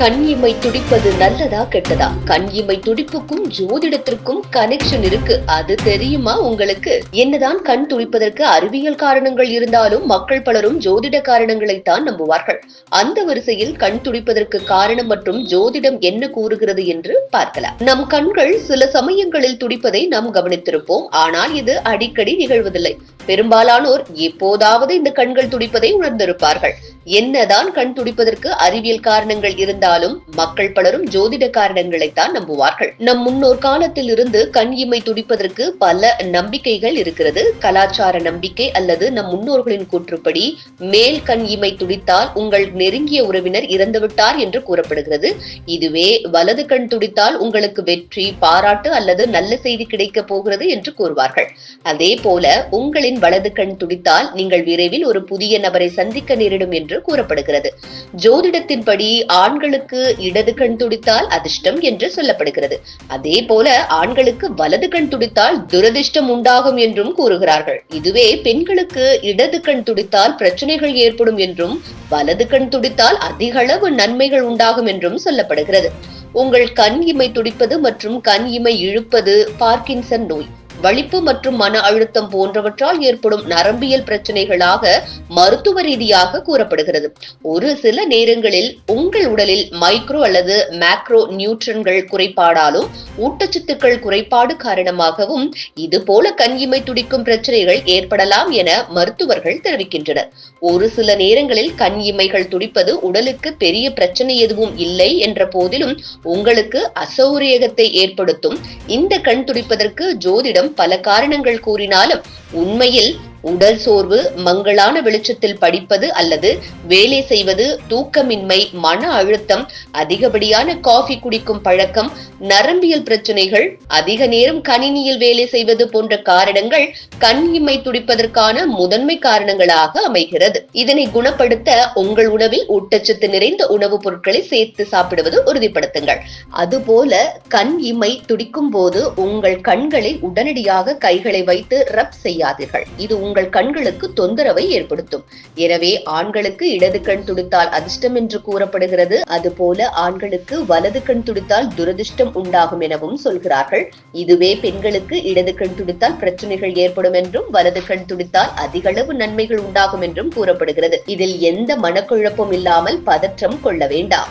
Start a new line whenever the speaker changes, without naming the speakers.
கண் இமை துடிப்பது நல்லதா கெட்டதா? கண் இமை துடிப்புக்கும் ஜோதிடத்திற்கும் கனெக்ஷன் இருக்கு, அது தெரியுமா உங்களுக்கு? என்னதான் கண் துடிப்பதற்கு அறிவியல் காரணங்கள் இருந்தாலும் மக்கள் பலரும் ஜோதிட காரணங்களைத்தான் நம்புவார்கள். அந்த வரிசையில் கண் துடிப்பதற்கு காரணம் மற்றும் ஜோதிடம் என்ன கூறுகிறது என்று பார்க்கலாம். நம் கண்கள் சில சமயங்களில் துடிப்பதை நாம் கவனித்திருப்போம், ஆனால் இது அடிக்கடி நிகழ்வதில்லை. பெரும்பாலானோர் எப்போதாவது இந்த கண்கள் துடிப்பதை உணர்ந்திருப்பார்கள். என்னதான் கண் துடிப்பதற்கு அறிவியல் காரணங்கள் இருந்தாலும் மக்கள் பலரும் ஜோதிட காரணங்களைத்தான் நம்புவார்கள். நம் முன்னோர் காலத்தில் இருந்து கண் இமை துடிப்பதற்கு பல நம்பிக்கைகள் இருக்கிறது. கலாச்சார நம்பிக்கை அல்லது நம் முன்னோர்களின் கூற்றுப்படி மேல் கண் இமை துடித்தால் உங்கள் நெருங்கிய உறவினர் இறந்துவிட்டார் என்று கூறப்படுகிறது. இதுவே வலது கண் துடித்தால் உங்களுக்கு வெற்றி, பாராட்டு அல்லது நல்ல செய்தி கிடைக்க போகிறது என்று கூறுவார்கள். அதே போல உங்களின் வலது கண் துடித்தால் நீங்கள் விரைவில் ஒரு புதிய நபரை சந்திக்க நேரிடும் என்று கூறப்படுகிறது. ஜோதிடத்தின்படி ஆண்களுக்கு இடது கண் துடித்தால் அதிர்ஷ்டம் என்று சொல்லப்படுகிறது. அதே போல ஆண்களுக்கு வலது கண் துடித்தால் துரதிர்ஷ்டம் உண்டாகும் என்றும் கூறுகிறார்கள். இதுவே பெண்களுக்கு இடது கண் துடித்தால் பிரச்சனைகள் ஏற்படும் என்றும் வலது கண் துடித்தால் அதிக அளவு நன்மைகள் உண்டாகும் என்றும் சொல்லப்படுகிறது. உங்கள் கண் இமை துடிப்பது மற்றும் கண் இமை இழுப்பது பார்க்கின்சன் நோய், வலிப்பு மற்றும் மன அழுத்தம் போன்றவற்றால் ஏற்படும் நரம்பியல் பிரச்சனைகளாக மருத்துவ ரீதியாக கூறப்படுகிறது. ஒரு சில நேரங்களில் உங்கள் உடலில் மைக்ரோ அல்லது மேக்ரோ நியூட்ரன்கள் குறைபாடாலும் ஊட்டச்சத்துக்கள் குறைபாடு காரணமாகவும் இது போல கண் இமை துடிக்கும் பிரச்சனைகள் ஏற்படலாம் என மருத்துவர்கள் தெரிவிக்கின்றனர். ஒரு சில நேரங்களில் கண் இமைகள் துடிப்பது உடலுக்கு பெரிய பிரச்சனை எதுவும் இல்லை என்ற போதிலும் உங்களுக்கு அசௌகரியத்தை ஏற்படுத்தும். இந்த கண் துடிப்பதற்கு ஜோதிடம் பல காரணங்கள் கூறினாலும் உண்மையில் உடல் சோர்வு, மங்கலான வெளிச்சத்தில் படிப்பது அல்லது வேலை செய்வது, தூக்கமின்மை, மன அழுத்தம், அதிகப்படியான காஃபி குடிக்கும் பழக்கம், நரம்பியல் பிரச்சனைகள், அதிக நேரம் கணினியில் வேலை செய்வது போன்ற காரணங்கள் கண் இமை துடிப்பதற்கான முதன்மை காரணங்களாக அமைகிறது. இதனை குணப்படுத்த உங்கள் உணவில் ஊட்டச்சத்து நிறைந்த உணவுப் பொருட்களை சேர்த்து சாப்பிடுவது உறுதிப்படுத்துங்கள். அதுபோல கண் இமை துடிக்கும் போது உங்கள் கண்களை உடனடியாக கைகளை வைத்து ரப் செய்யாதீர்கள். இது உங்கள் கண்களுக்கு தொந்தரவை ஏற்படுத்தும். எனவே ஆண்களுக்கு இடது கண் துடித்தால் அதிர்ஷ்டம் என்று கூறப்படுகிறது. அதுபோல ஆண்களுக்கு வலது கண் துடித்தால் துரதிர்ஷ்டம் உண்டாகும் எனவும் சொல்கிறார்கள். இதுவே பெண்களுக்கு இடது கண் துடித்தால் பிரச்சனைகள் ஏற்படும் என்றும் வலது கண் துடித்தால் அதிக அளவு நன்மைகள் உண்டாகும் என்றும் கூறப்படுகிறது. இதில் எந்த மனக்குழப்பம் இல்லாமல் பதற்றம் கொள்ள வேண்டாம்.